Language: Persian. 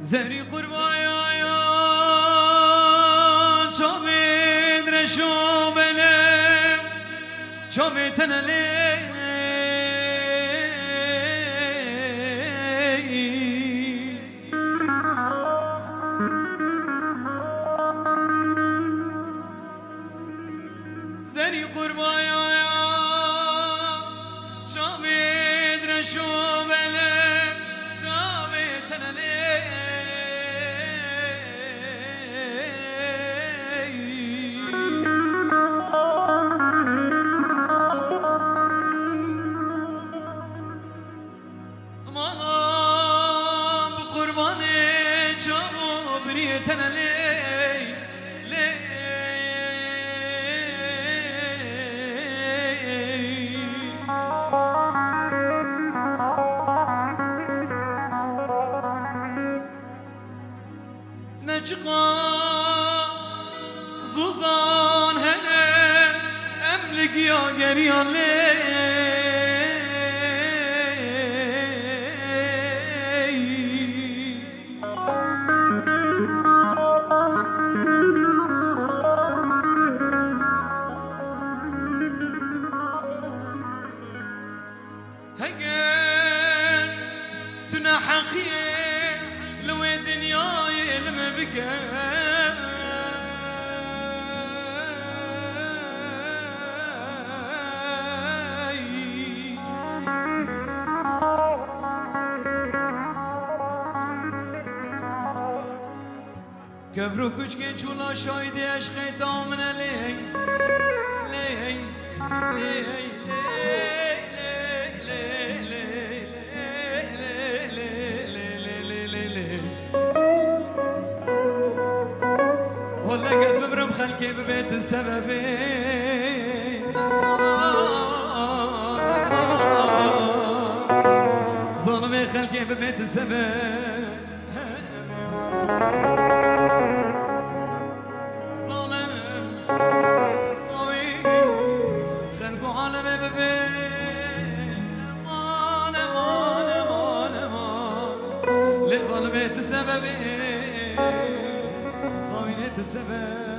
زری قربایا یا چابید رشو بله چابید تنلی زری قربایا یا چابید رشو بله چابید تنلی نجقا زوزان هنه املك يا قريان لي هجن تنحقي لو دنياي لما بكى كبرو كشكي شولا شايدي عشقي طامنا لي لي لي والله قاسم برم خلكي ببيت السببين ظلمي خلكي ببيت السبب ظلم طويل خلقوا عالمي ببيت امان امان امان امان لظلمي السببين خاينة السبب